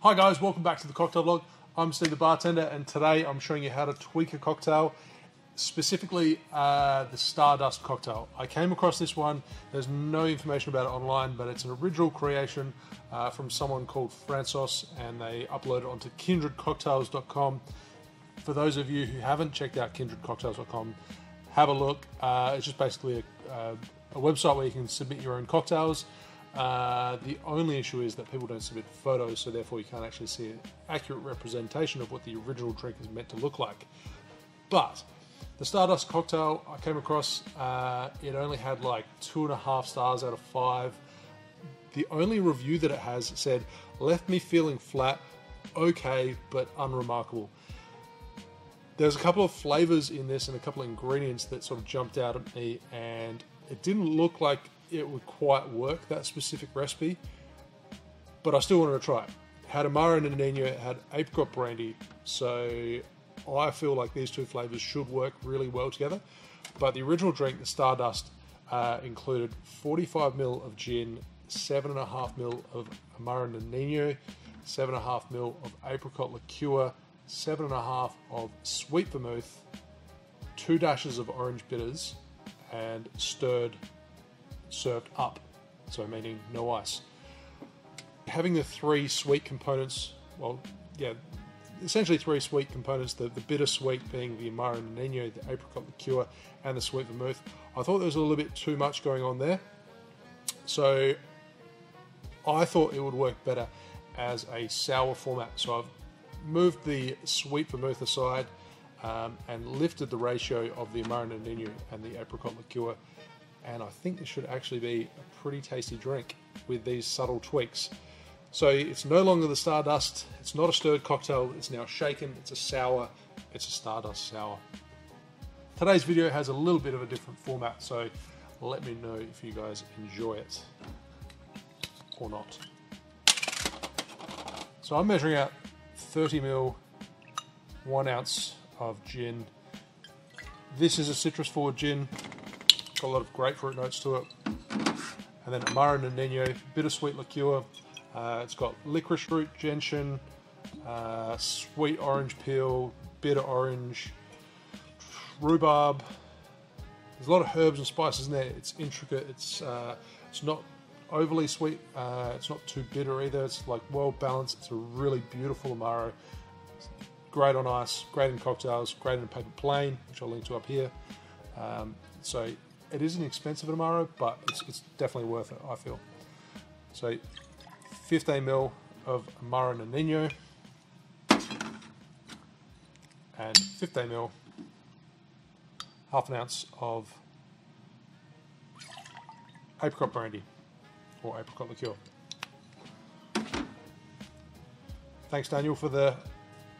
Hi guys, welcome back to the cocktail vlog. I'm Steve the bartender, and today I'm showing you how to tweak a cocktail, specifically the Stardust cocktail. I came across this one. There's no information about it online, but it's an original creation from someone called Francis, and they upload it onto kindredcocktails.com. For those of you who haven't checked out kindredcocktails.com, have a look. It's just basically a website where you can submit your own cocktails. The only issue is that people don't submit photos, so therefore you can't actually see an accurate representation of what the original drink is meant to look like. But the Stardust cocktail I came across, it only had like 2.5 stars out of 5. The only review that it has said, left me feeling flat, okay, but unremarkable. There's a couple of flavors in this and a couple of ingredients that sort of jumped out at me, and it didn't look like it would quite work, that specific recipe, but I still wanted to try it. It had Amaro Nonino, it had Apricot Brandy, so I feel like these two flavors should work really well together. But the original drink, the Stardust, included 45ml of gin, 7.5ml of Amaro Nonino, 7.5ml of apricot liqueur, 7.5 of sweet vermouth, 2 dashes of orange bitters, and served up, so meaning no ice. Having the 3 sweet components, well, yeah, essentially 3 sweet components, the bittersweet being the Amaro Nonino, the apricot liqueur, and the sweet vermouth, I thought there was a little bit too much going on there. So I thought it would work better as a sour format. So I've moved the sweet vermouth aside and lifted the ratio of the Amaro Nonino and the apricot liqueur. And I think this should actually be a pretty tasty drink with these subtle tweaks. So it's no longer the Stardust, it's not a stirred cocktail, it's now shaken, it's a sour, it's a Stardust sour. Today's video has a little bit of a different format, so let me know if you guys enjoy it or not. So I'm measuring out 30ml, 1 ounce of gin. This is a citrus forward gin. Got a lot of grapefruit notes to it. And then Amaro Nonino, bittersweet liqueur. It's got licorice root, gentian, sweet orange peel, bitter orange, rhubarb. There's a lot of herbs and spices in there. It's intricate. It's not overly sweet. It's not too bitter either. It's like well balanced. It's a really beautiful Amaro. Great on ice, great in cocktails, great in a paper plane, which I'll link to up here. So it is an expensive Amaro, but it's definitely worth it, I feel. So 15ml of Amaro Nonino and 15ml, half an ounce of Apricot Brandy or Apricot Liqueur. Thanks, Daniel, for the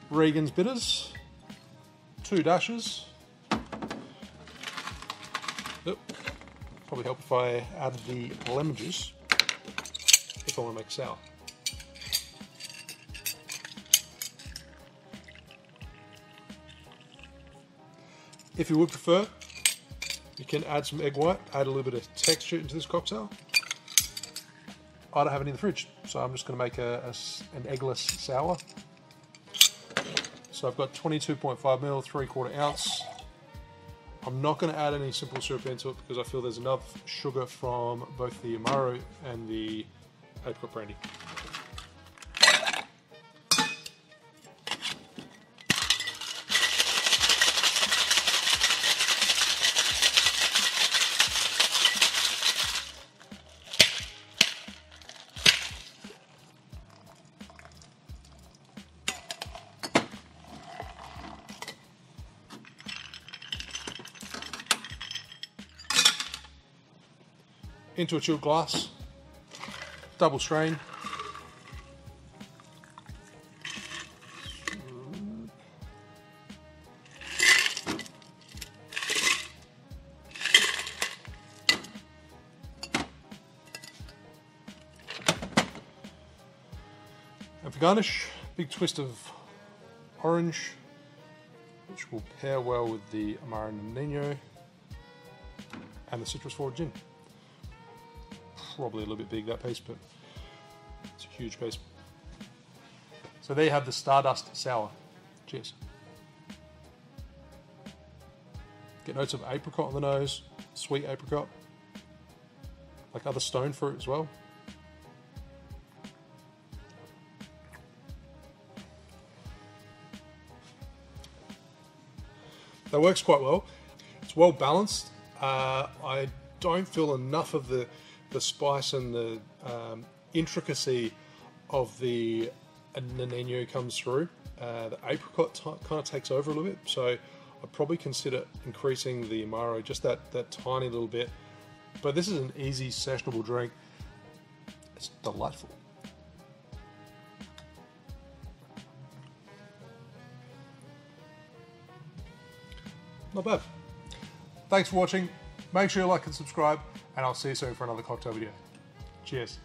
Regan's bitters. 2 dashes. Probably help if I added the lemon juice if I want to make sour. If you would prefer, you can add some egg white, add a little bit of texture into this cocktail. I don't have any in the fridge, so I'm just going to make an eggless sour. So I've got 22.5ml, 3/4 ounce. I'm not going to add any simple syrup into it because I feel there's enough sugar from both the Amaro and the Apricot Brandy. Into a chilled glass, double strain. And for garnish, big twist of orange, which will pair well with the Amaro Nonino and the citrus forward gin. Probably a little bit big, that piece, but it's a huge piece. So there you have the Stardust Sour. Cheers. Get notes of apricot on the nose, sweet apricot, like other stone fruit as well. That works quite well. It's well balanced. I don't feel enough of the spice and the intricacy of the Nonino comes through. The apricot kind of takes over a little bit, so I'd probably consider increasing the Amaro just that tiny little bit. But this is an easy sessionable drink. It's delightful. Not bad. Thanks for watching. Make sure you like and subscribe, and I'll see you soon for another cocktail video. Cheers.